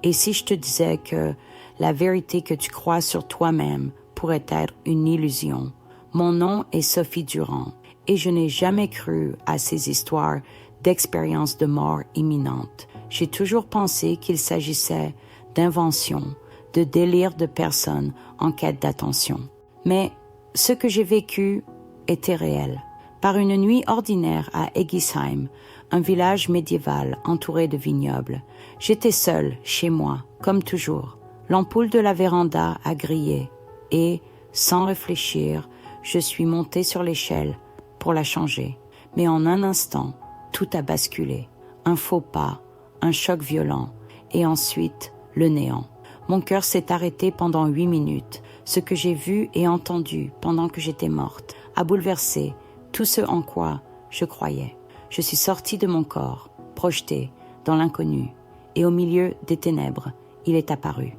Et si je te disais que la vérité que tu crois sur toi-même pourrait être une illusion? Mon nom est Sophie Durand et je n'ai jamais cru à ces histoires d'expériences de mort imminente. J'ai toujours pensé qu'il s'agissait d'inventions, de délires de personnes en quête d'attention. Mais ce que j'ai vécu était réel. Par une nuit ordinaire à Egisheim, un village médiéval entouré de vignobles, j'étais seule chez moi, comme toujours. L'ampoule de la véranda a grillé et, sans réfléchir, je suis montée sur l'échelle pour la changer. Mais en un instant, tout a basculé. Un faux pas, un choc violent et ensuite le néant. Mon cœur s'est arrêté pendant 8 minutes. Ce que j'ai vu et entendu pendant que j'étais morte a bouleversé tout ce en quoi je croyais. Je suis sortie de mon corps, projetée dans l'inconnu, et au milieu des ténèbres, il est apparu.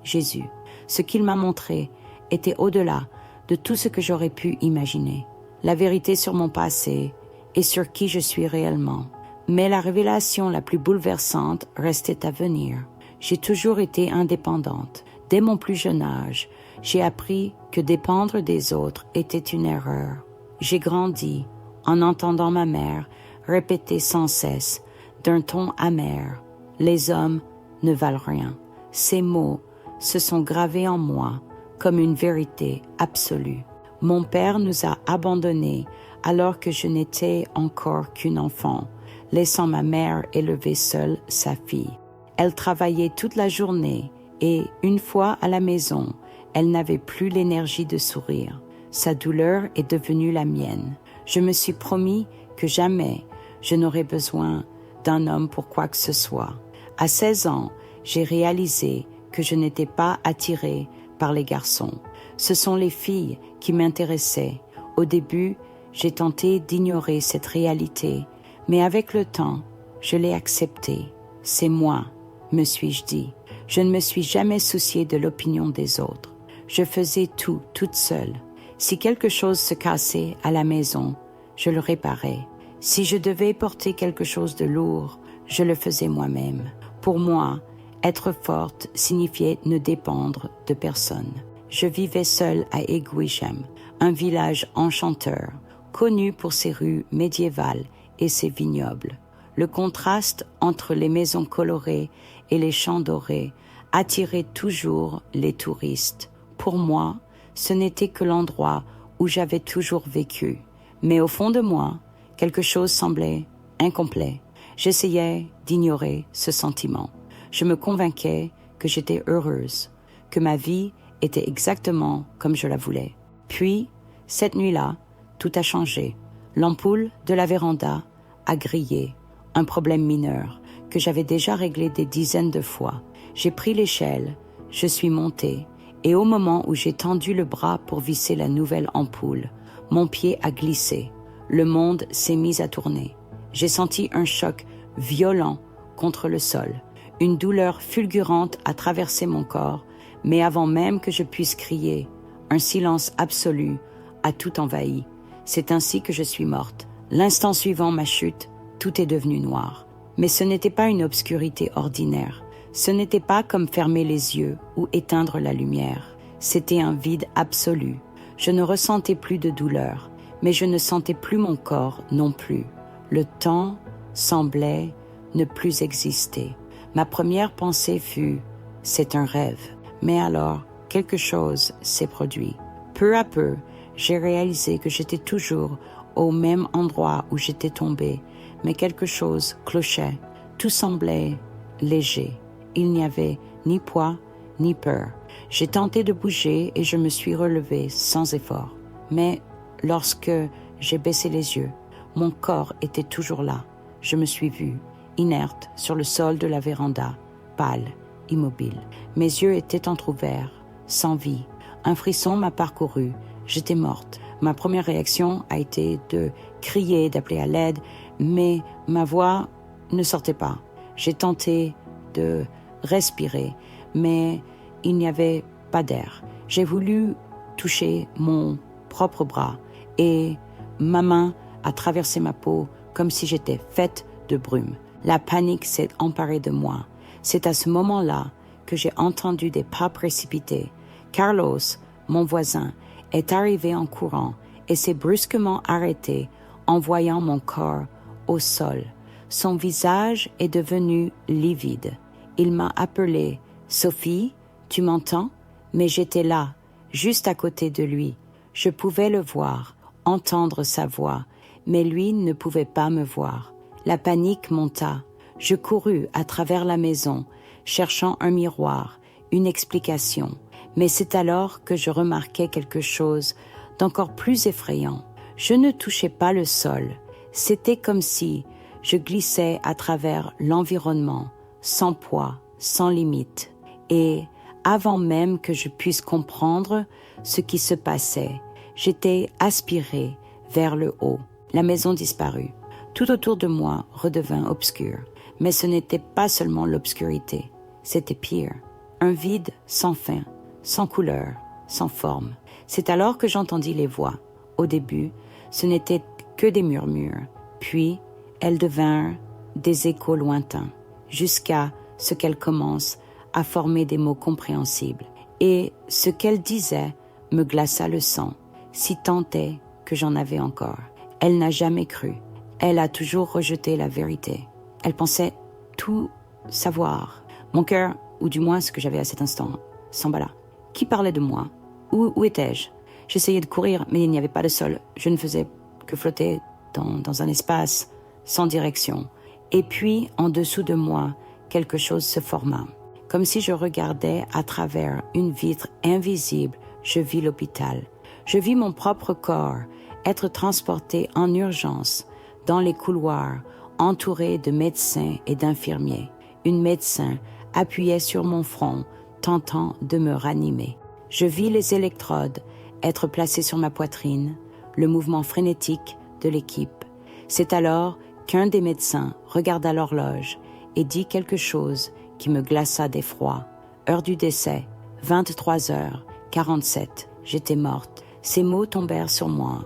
Jésus. Ce qu'il m'a montré était au-delà de tout ce que j'aurais pu imaginer. La vérité sur mon passé et sur qui je suis réellement. Mais la révélation la plus bouleversante restait à venir. J'ai toujours été indépendante. Dès mon plus jeune âge, j'ai appris que dépendre des autres était une erreur. J'ai grandi en entendant ma mère répéter sans cesse, d'un ton amer, « Les hommes ne valent rien ». Ces mots se sont gravés en moi comme une vérité absolue. Mon père nous a abandonnés alors que je n'étais encore qu'une enfant, laissant ma mère élever seule sa fille. Elle travaillait toute la journée et, une fois à la maison, elle n'avait plus l'énergie de sourire. Sa douleur est devenue la mienne. Je me suis promis que jamais je n'aurais besoin d'un homme pour quoi que ce soit. À 16 ans, j'ai réalisé que je n'étais pas attirée par les garçons. Ce sont les filles qui m'intéressaient. Au début, j'ai tenté d'ignorer cette réalité, mais avec le temps, je l'ai acceptée. C'est moi, me suis-je dit. Je ne me suis jamais souciée de l'opinion des autres. Je faisais tout, toute seule. Si quelque chose se cassait à la maison, je le réparais. Si je devais porter quelque chose de lourd, je le faisais moi-même. Pour moi, être forte signifiait ne dépendre de personne. Je vivais seule à Egisheim, un village enchanteur, connu pour ses rues médiévales et ses vignobles. Le contraste entre les maisons colorées et les champs dorés attirait toujours les touristes. Pour moi, ce n'était que l'endroit où j'avais toujours vécu. Mais au fond de moi, quelque chose semblait incomplet. J'essayais d'ignorer ce sentiment. Je me convainquais que j'étais heureuse, que ma vie était exactement comme je la voulais. Puis, cette nuit-là, tout a changé. L'ampoule de la véranda a grillé, un problème mineur que j'avais déjà réglé des dizaines de fois. J'ai pris l'échelle, je suis montée, et au moment où j'ai tendu le bras pour visser la nouvelle ampoule, mon pied a glissé. Le monde s'est mis à tourner. J'ai senti un choc violent contre le sol. Une douleur fulgurante a traversé mon corps, mais avant même que je puisse crier, un silence absolu a tout envahi. C'est ainsi que je suis morte. L'instant suivant ma chute, tout est devenu noir. Mais ce n'était pas une obscurité ordinaire. Ce n'était pas comme fermer les yeux ou éteindre la lumière. C'était un vide absolu. Je ne ressentais plus de douleur, mais je ne sentais plus mon corps non plus. Le temps semblait ne plus exister. Ma première pensée fut « c'est un rêve ». Mais alors, quelque chose s'est produit. Peu à peu, j'ai réalisé que j'étais toujours au même endroit où j'étais tombée, mais quelque chose clochait. Tout semblait léger. Il n'y avait ni poids, ni peur. J'ai tenté de bouger et je me suis relevée sans effort. Mais lorsque j'ai baissé les yeux, mon corps était toujours là. Je me suis vue, inerte, sur le sol de la véranda, pâle, immobile. Mes yeux étaient entr'ouverts, sans vie. Un frisson m'a parcouru. J'étais morte. Ma première réaction a été de crier, d'appeler à l'aide, mais ma voix ne sortait pas. J'ai tenté de respirer, mais il n'y avait pas d'air. J'ai voulu toucher mon propre bras et ma main a traversé ma peau comme si j'étais faite de brume. La panique s'est emparée de moi. C'est à ce moment-là que j'ai entendu des pas précipités. Carlos, mon voisin, est arrivé en courant et s'est brusquement arrêté en voyant mon corps au sol. Son visage est devenu livide. Il m'a appelé « Sophie, tu m'entends ?» Mais j'étais là, juste à côté de lui. Je pouvais le voir, entendre sa voix, mais lui ne pouvait pas me voir. La panique monta. Je courus à travers la maison, cherchant un miroir, une explication. Mais c'est alors que je remarquai quelque chose d'encore plus effrayant. Je ne touchais pas le sol. C'était comme si je glissais à travers l'environnement, sans poids, sans limite. Et avant même que je puisse comprendre ce qui se passait, j'étais aspirée vers le haut. La maison disparut. Tout autour de moi redevint obscur. Mais ce n'était pas seulement l'obscurité, c'était pire. Un vide sans fin, sans couleur, sans forme. C'est alors que j'entendis les voix. Au début, ce n'étaient que des murmures. Puis, elles devinrent des échos lointains, jusqu'à ce qu'elles commencent à former des mots compréhensibles. Et ce qu'elles disaient me glaça le sang, si tant est que j'en avais encore. Elle n'a jamais cru. Elle a toujours rejeté la vérité. Elle pensait tout savoir. Mon cœur, ou du moins ce que j'avais à cet instant, s'emballa. Qui parlait de moi? Où étais-je? J'essayais de courir, mais il n'y avait pas de sol. Je ne faisais que flotter dans un espace sans direction. Et puis, en dessous de moi, quelque chose se forma. Comme si je regardais à travers une vitre invisible, je vis l'hôpital. Je vis mon propre corps être transporté en urgence dans les couloirs, entouré de médecins et d'infirmiers. Une médecin appuyait sur mon front, tentant de me ranimer. Je vis les électrodes être placées sur ma poitrine, le mouvement frénétique de l'équipe. C'est alors qu'un des médecins regarda l'horloge et dit quelque chose qui me glaça d'effroi. Heure du décès, 23h47. J'étais morte. Ces mots tombèrent sur moi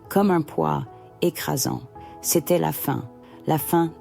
comme un poids écrasant. C'était la fin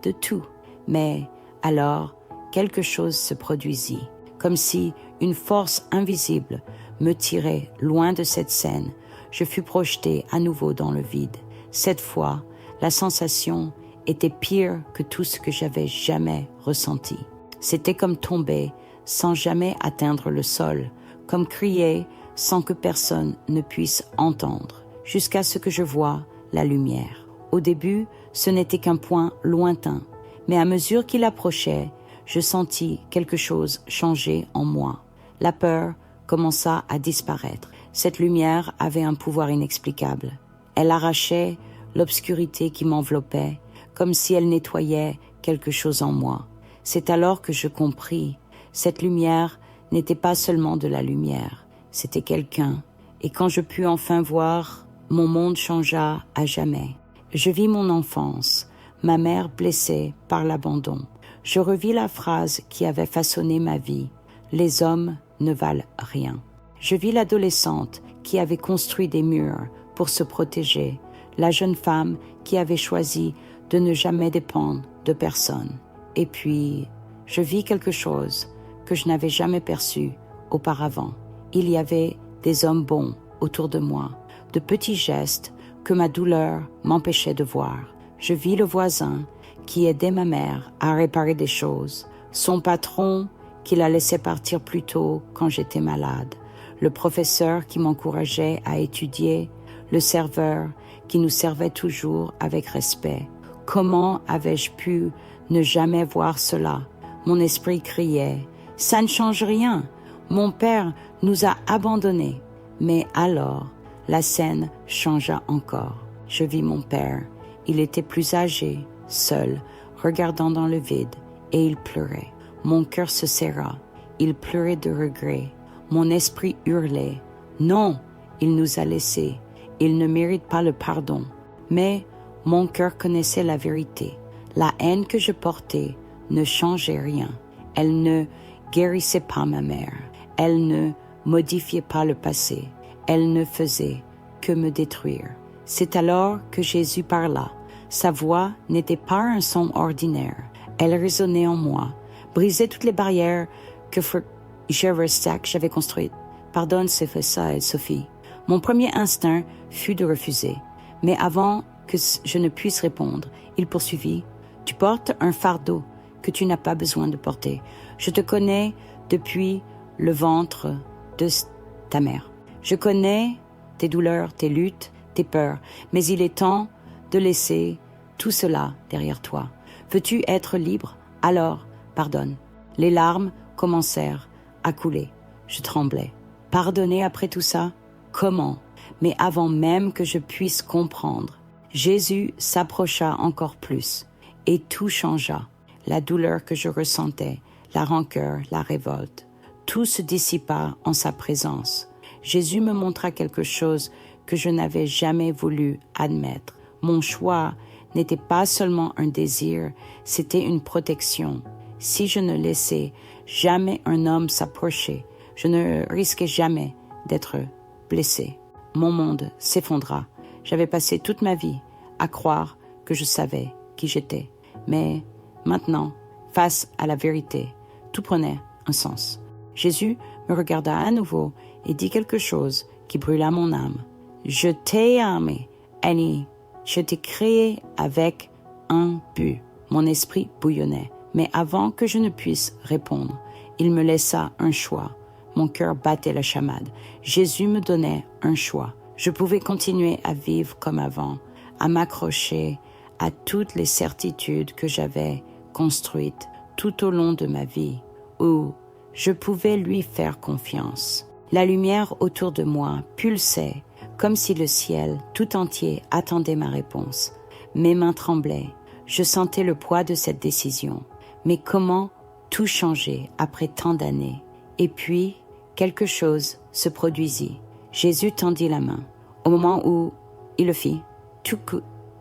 de tout. Mais alors, quelque chose se produisit, comme si une force invisible me tirait loin de cette scène. Je fus projetée à nouveau dans le vide. Cette fois, la sensation était pire que tout ce que j'avais jamais ressenti. C'était comme tomber sans jamais atteindre le sol, comme crier sans que personne ne puisse entendre, jusqu'à ce que je voie la lumière. Au début, ce n'était qu'un point lointain, mais à mesure qu'il approchait, je sentis quelque chose changer en moi. La peur commença à disparaître. Cette lumière avait un pouvoir inexplicable. Elle arrachait l'obscurité qui m'enveloppait, comme si elle nettoyait quelque chose en moi. C'est alors que je compris, cette lumière n'était pas seulement de la lumière, c'était quelqu'un. Et quand je pus enfin voir, mon monde changea à jamais. Je vis mon enfance, ma mère blessée par l'abandon. Je revis la phrase qui avait façonné ma vie. Les hommes ne valent rien. Je vis l'adolescente qui avait construit des murs pour se protéger, la jeune femme qui avait choisi de ne jamais dépendre de personne. Et puis, je vis quelque chose que je n'avais jamais perçu auparavant. Il y avait des hommes bons autour de moi, de petits gestes que ma douleur m'empêchait de voir. Je vis le voisin qui aidait ma mère à réparer des choses, son patron qui la laissait partir plus tôt quand j'étais malade, le professeur qui m'encourageait à étudier, le serveur qui nous servait toujours avec respect. Comment avais-je pu ne jamais voir cela? Mon esprit criait « Ça ne change rien, mon père nous a abandonnés. » Mais alors, la scène changea encore. Je vis mon père. Il était plus âgé, seul, regardant dans le vide, et il pleurait. Mon cœur se serra. Il pleurait de regret. Mon esprit hurlait. Non, il nous a laissés. Il ne mérite pas le pardon. Mais mon cœur connaissait la vérité. La haine que je portais ne changeait rien. Elle ne guérissait pas ma mère. Elle ne modifiait pas le passé. Elle ne faisait que me détruire. C'est alors que Jésus parla. Sa voix n'était pas un son ordinaire. Elle résonnait en moi, brisait toutes les barrières que j'avais construites. Pardonne, c'est fait ça, Sophie. Mon premier instinct fut de refuser. Mais avant que je ne puisse répondre, il poursuivit. Tu portes un fardeau que tu n'as pas besoin de porter. Je te connais depuis le ventre de ta mère. Je connais tes douleurs, tes luttes, tes peurs, mais il est temps de laisser tout cela derrière toi. Veux-tu être libre? Alors, pardonne. Les larmes commencèrent à couler. Je tremblais. Pardonner après tout ça? Comment? Mais avant même que je puisse comprendre, Jésus s'approcha encore plus et tout changea. La douleur que je ressentais, la rancœur, la révolte, tout se dissipa en sa présence. Jésus me montra quelque chose que je n'avais jamais voulu admettre. Mon choix n'était pas seulement un désir, c'était une protection. Si je ne laissais jamais un homme s'approcher, je ne risquais jamais d'être blessé. Mon monde s'effondra. J'avais passé toute ma vie à croire que je savais qui j'étais. Mais maintenant, face à la vérité, tout prenait un sens. Jésus me regarda à nouveau et dit quelque chose qui brûla mon âme. Je t'ai aimé, Annie. Je t'ai créé avec un but. Mon esprit bouillonnait. Mais avant que je ne puisse répondre, il me laissa un choix. Mon cœur battait la chamade. Jésus me donnait un choix. Je pouvais continuer à vivre comme avant, à m'accrocher à toutes les certitudes que j'avais construites tout au long de ma vie, ou je pouvais lui faire confiance. La lumière autour de moi pulsait, comme si le ciel tout entier attendait ma réponse. Mes mains tremblaient. Je sentais le poids de cette décision. Mais comment tout changer après tant d'années? Et puis, quelque chose se produisit. Jésus tendit la main. Au moment où il le fit, tout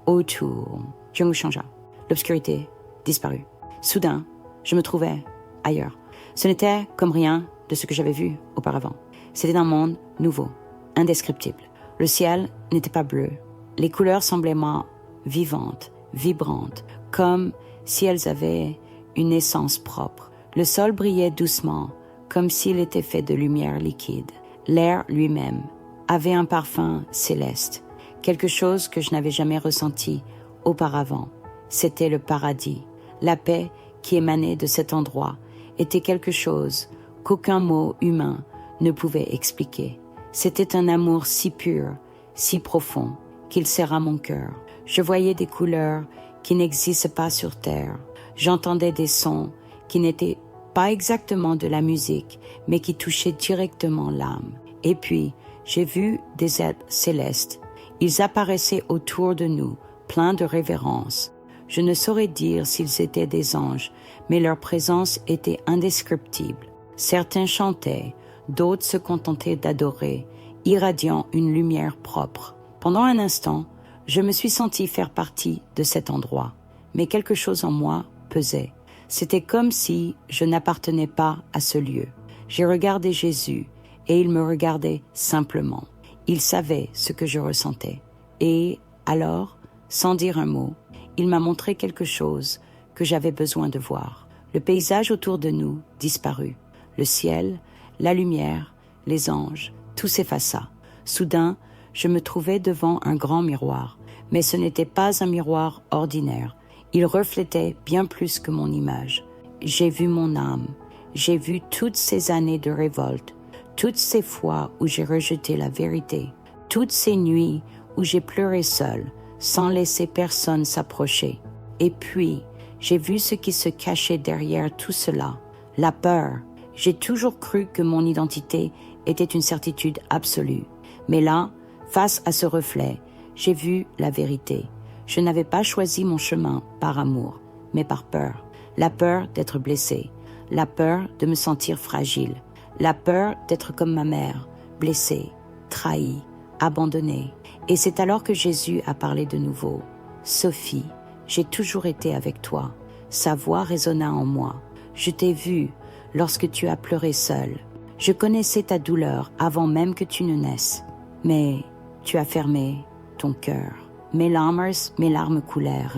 autour, Dieu changea. L'obscurité disparut. Soudain, je me trouvais ailleurs. Ce n'était comme rien de ce que j'avais vu auparavant. C'était un monde nouveau, indescriptible. Le ciel n'était pas bleu. Les couleurs semblaient moins vivantes, vibrantes, comme si elles avaient une essence propre. Le sol brillait doucement, comme s'il était fait de lumière liquide. L'air lui-même avait un parfum céleste, quelque chose que je n'avais jamais ressenti auparavant. C'était le paradis. La paix qui émanait de cet endroit était quelque chose qu'aucun mot humain ne pouvait expliquer. C'était un amour si pur, si profond, qu'il serra mon cœur. Je voyais des couleurs qui n'existent pas sur terre. J'entendais des sons qui n'étaient pas exactement de la musique, mais qui touchaient directement l'âme. Et puis, j'ai vu des êtres célestes. Ils apparaissaient autour de nous, pleins de révérence. Je ne saurais dire s'ils étaient des anges, mais leur présence était indescriptible. Certains chantaient, d'autres se contentaient d'adorer, irradiant une lumière propre. Pendant un instant, je me suis senti faire partie de cet endroit, mais quelque chose en moi pesait. C'était comme si je n'appartenais pas à ce lieu. J'ai regardé Jésus et il me regardait simplement. Il savait ce que je ressentais. Et alors, sans dire un mot, il m'a montré quelque chose que j'avais besoin de voir. Le paysage autour de nous disparut. Le ciel, la lumière, les anges, tout s'effaça. Soudain, je me trouvais devant un grand miroir. Mais ce n'était pas un miroir ordinaire. Il reflétait bien plus que mon image. J'ai vu mon âme. J'ai vu toutes ces années de révolte, toutes ces fois où j'ai rejeté la vérité, toutes ces nuits où j'ai pleuré seule, sans laisser personne s'approcher. Et puis, j'ai vu ce qui se cachait derrière tout cela, la peur. J'ai toujours cru que mon identité était une certitude absolue. Mais là, face à ce reflet, j'ai vu la vérité. Je n'avais pas choisi mon chemin par amour, mais par peur. La peur d'être blessée, la peur de me sentir fragile, la peur d'être comme ma mère, blessée, trahie, abandonnée. Et c'est alors que Jésus a parlé de nouveau. « Sophie, j'ai toujours été avec toi. » Sa voix résonna en moi. « Je t'ai vue lorsque tu as pleuré seule. Je connaissais ta douleur avant même que tu ne naisses. Mais tu as fermé ton cœur. Mes larmes coulèrent.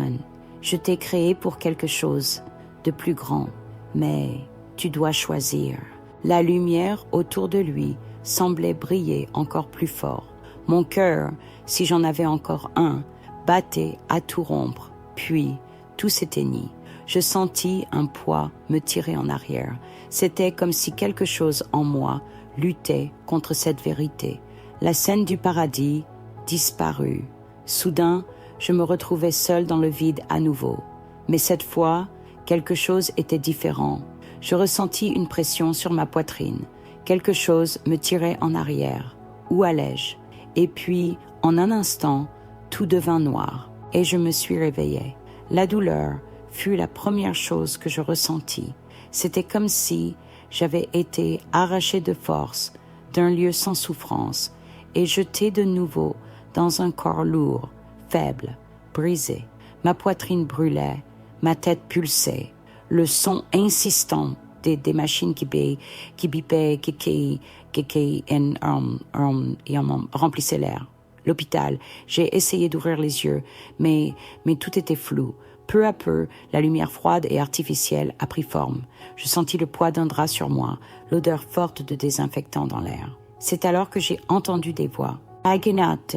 Je t'ai créé pour quelque chose de plus grand, mais tu dois choisir. La lumière autour de lui semblait briller encore plus fort. Mon cœur, si j'en avais encore un, battait à tout rompre, puis tout s'éteignit. Je sentis un poids me tirer en arrière. C'était comme si quelque chose en moi luttait contre cette vérité. La scène du paradis disparut. Soudain, je me retrouvais seul dans le vide à nouveau. Mais cette fois, quelque chose était différent. Je ressentis une pression sur ma poitrine. Quelque chose me tirait en arrière. Où allais-je? Et puis, en un instant, tout devint noir et je me suis réveillée. La douleur fut la première chose que je ressentis. C'était comme si j'avais été arrachée de force d'un lieu sans souffrance et jetée de nouveau dans un corps lourd, faible, brisé. Ma poitrine brûlait, ma tête pulsait. Le son insistant des machines qui bipaient, qui remplissaient l'air. L'hôpital, j'ai essayé d'ouvrir les yeux, mais tout était flou. Peu à peu, la lumière froide et artificielle a pris forme. Je sentis le poids d'un drap sur moi, l'odeur forte de désinfectant dans l'air. C'est alors que j'ai entendu des voix. « Agnate,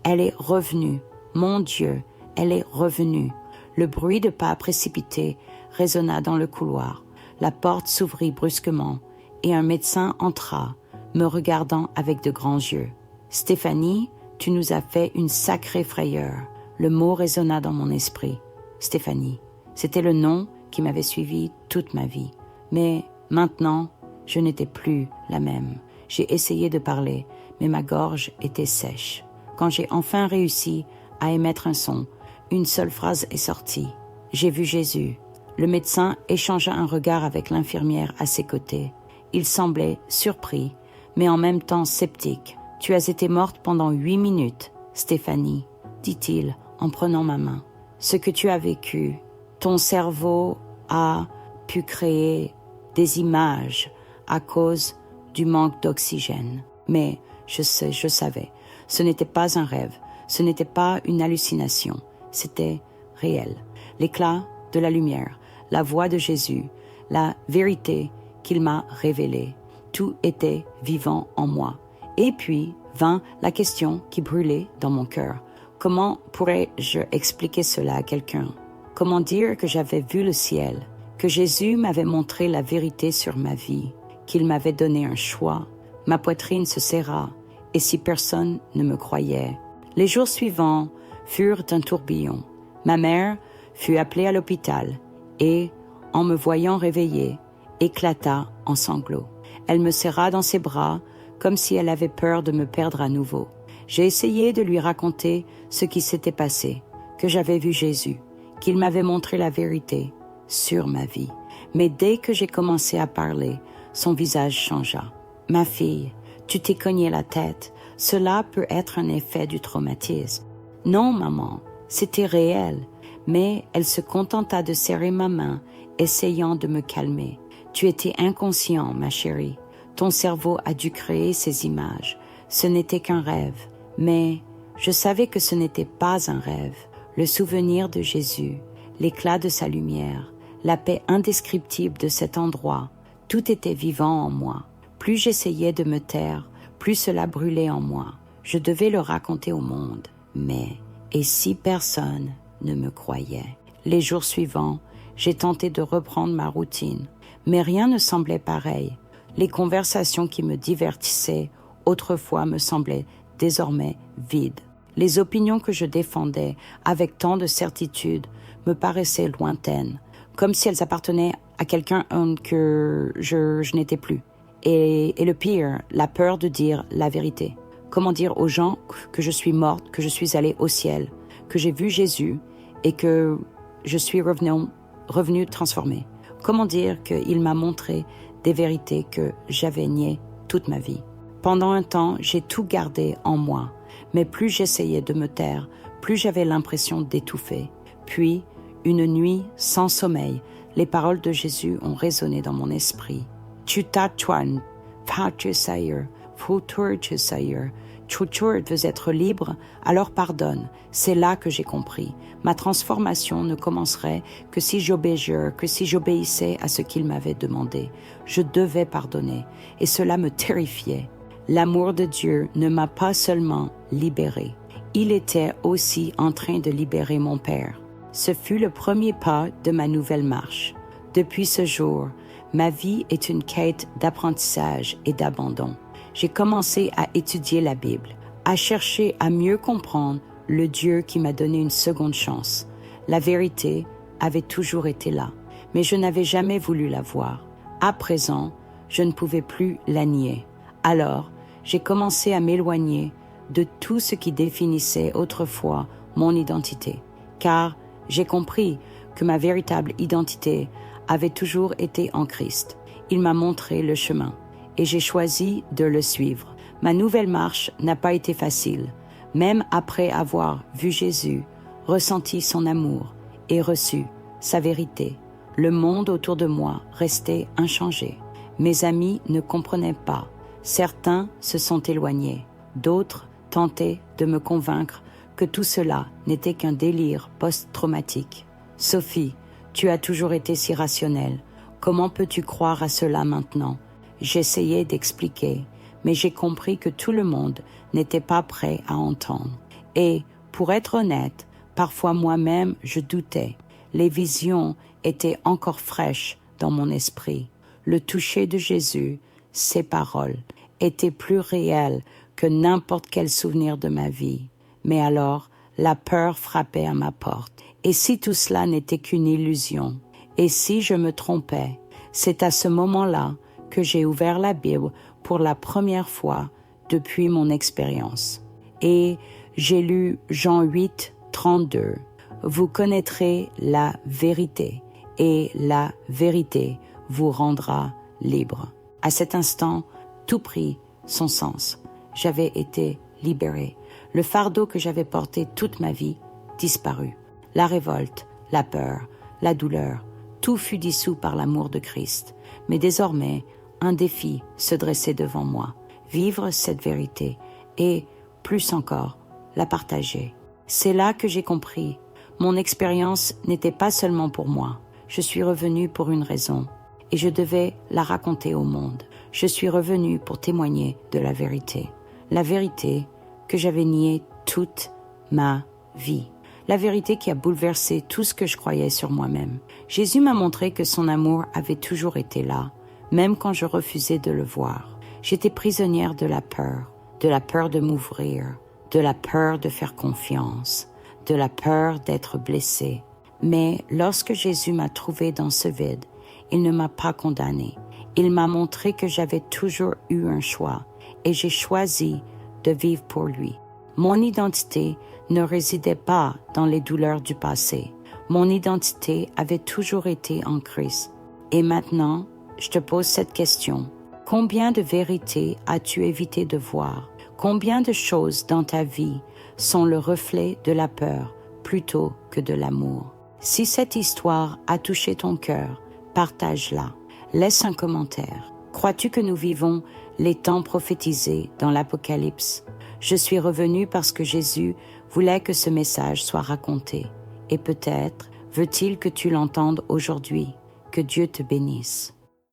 elle est revenue. Mon Dieu, elle est revenue. » Le bruit de pas précipités résonna dans le couloir. La porte s'ouvrit brusquement et un médecin entra, me regardant avec de grands yeux. « Stéphanie, tu nous as fait une sacrée frayeur. » Le mot résonna dans mon esprit. Stéphanie, c'était le nom qui m'avait suivi toute ma vie. Mais maintenant, je n'étais plus la même. J'ai essayé de parler, mais ma gorge était sèche. Quand j'ai enfin réussi à émettre un son, une seule phrase est sortie. J'ai vu Jésus. Le médecin échangea un regard avec l'infirmière à ses côtés. Il semblait surpris, mais en même temps sceptique. « Tu as été morte pendant 8 minutes, Stéphanie, » dit-il en prenant ma main. « Ce que tu as vécu, ton cerveau a pu créer des images à cause du manque d'oxygène. Mais je savais, ce n'était pas un rêve, ce n'était pas une hallucination, c'était réel. L'éclat de la lumière, la voix de Jésus, la vérité qu'il m'a révélée, tout était vivant en moi. Et puis vint la question qui brûlait dans mon cœur. Comment pourrais-je expliquer cela à quelqu'un? Comment dire que j'avais vu le ciel, que Jésus m'avait montré la vérité sur ma vie, qu'il m'avait donné un choix? Ma poitrine se serra, et si personne ne me croyait. Les jours suivants furent un tourbillon. Ma mère fut appelée à l'hôpital et, en me voyant réveillée, éclata en sanglots. Elle me serra dans ses bras comme si elle avait peur de me perdre à nouveau. J'ai essayé de lui raconter ce qui s'était passé, que j'avais vu Jésus, qu'il m'avait montré la vérité sur ma vie. Mais dès que j'ai commencé à parler, son visage changea. « Ma fille, tu t'es cogné la tête. Cela peut être un effet du traumatisme. »« Non, maman, c'était réel. » Mais elle se contenta de serrer ma main, essayant de me calmer. « Tu étais inconscient, ma chérie. Ton cerveau a dû créer ces images. Ce n'était qu'un rêve. » Mais je savais que ce n'était pas un rêve. Le souvenir de Jésus, l'éclat de sa lumière, la paix indescriptible de cet endroit, tout était vivant en moi. Plus j'essayais de me taire, plus cela brûlait en moi. Je devais le raconter au monde. Mais, et si personne ne me croyait? Les jours suivants, j'ai tenté de reprendre ma routine, mais rien ne semblait pareil. Les conversations qui me divertissaient autrefois me semblaient désormais vides. Les opinions que je défendais avec tant de certitude me paraissaient lointaines, comme si elles appartenaient à quelqu'un que je n'étais plus. Et le pire, la peur de dire la vérité. Comment dire aux gens que je suis morte, que je suis allée au ciel, que j'ai vu Jésus et que je suis revenue transformée? Comment dire qu'il m'a montré des vérités que j'avais niées toute ma vie? Pendant un temps, j'ai tout gardé en moi, mais plus j'essayais de me taire, plus j'avais l'impression d'étouffer. Puis, une nuit sans sommeil, les paroles de Jésus ont résonné dans mon esprit. « Tu t'attoines, Patrick Sayer, Futur Sayer, Chuchur veut être libre, alors pardonne. C'est là que j'ai compris. Ma transformation ne commencerait que si j'obéissais à ce qu'il m'avait demandé. Je devais pardonner, et cela me terrifiait. L'amour de Dieu ne m'a pas seulement libérée. Il était aussi en train de libérer mon père. Ce fut le premier pas de ma nouvelle marche. Depuis ce jour, ma vie est une quête d'apprentissage et d'abandon. J'ai commencé à étudier la Bible, à chercher à mieux comprendre le Dieu qui m'a donné une seconde chance. La vérité avait toujours été là, mais je n'avais jamais voulu la voir. À présent, je ne pouvais plus la nier. Alors, j'ai commencé à m'éloigner de tout ce qui définissait autrefois mon identité, car j'ai compris que ma véritable identité avait toujours été en Christ. Il m'a montré le chemin et j'ai choisi de le suivre. Ma nouvelle marche n'a pas été facile, même après avoir vu Jésus, ressenti son amour et reçu sa vérité. Le monde autour de moi restait inchangé. Mes amis ne comprenaient pas. Certains se sont éloignés. D'autres tentaient de me convaincre que tout cela n'était qu'un délire post-traumatique. Sophie, tu as toujours été si rationnelle. Comment peux-tu croire à cela maintenant? J'essayais d'expliquer, mais j'ai compris que tout le monde n'était pas prêt à entendre. Et, pour être honnête, parfois moi-même je doutais. Les visions étaient encore fraîches dans mon esprit. Le toucher de Jésus, ses paroles, étaient plus réelles que n'importe quel souvenir de ma vie. Mais alors, la peur frappait à ma porte. Et si tout cela n'était qu'une illusion? Et si je me trompais? C'est à ce moment-là que j'ai ouvert la Bible pour la première fois depuis mon expérience. Et j'ai lu Jean 8, 32. Vous connaîtrez la vérité, et la vérité vous rendra libre. À cet instant, tout prit son sens. J'avais été libérée. Le fardeau que j'avais porté toute ma vie disparut. La révolte, la peur, la douleur, tout fut dissous par l'amour de Christ. Mais désormais, un défi se dressait devant moi. Vivre cette vérité et, plus encore, la partager. C'est là que j'ai compris. Mon expérience n'était pas seulement pour moi. Je suis revenue pour une raison et je devais la raconter au monde. Je suis revenue pour témoigner de la vérité. La vérité que j'avais niée toute ma vie. La vérité qui a bouleversé tout ce que je croyais sur moi-même. Jésus m'a montré que son amour avait toujours été là, même quand je refusais de le voir. J'étais prisonnière de la peur de m'ouvrir, de la peur de faire confiance, de la peur d'être blessée. Mais lorsque Jésus m'a trouvée dans ce vide, il ne m'a pas condamnée. Il m'a montré que j'avais toujours eu un choix et j'ai choisi de vivre pour lui. Mon identité ne résidait pas dans les douleurs du passé. Mon identité avait toujours été en Christ. Et maintenant, je te pose cette question. Combien de vérités as-tu évité de voir? Combien de choses dans ta vie sont le reflet de la peur plutôt que de l'amour? Si cette histoire a touché ton cœur, partage-la. Laisse un commentaire. Crois-tu que nous vivons les temps prophétisés dans l'Apocalypse? Je suis revenu parce que Jésus voulait que ce message soit raconté. Et peut-être veut-il que tu l'entendes aujourd'hui. Que Dieu te bénisse.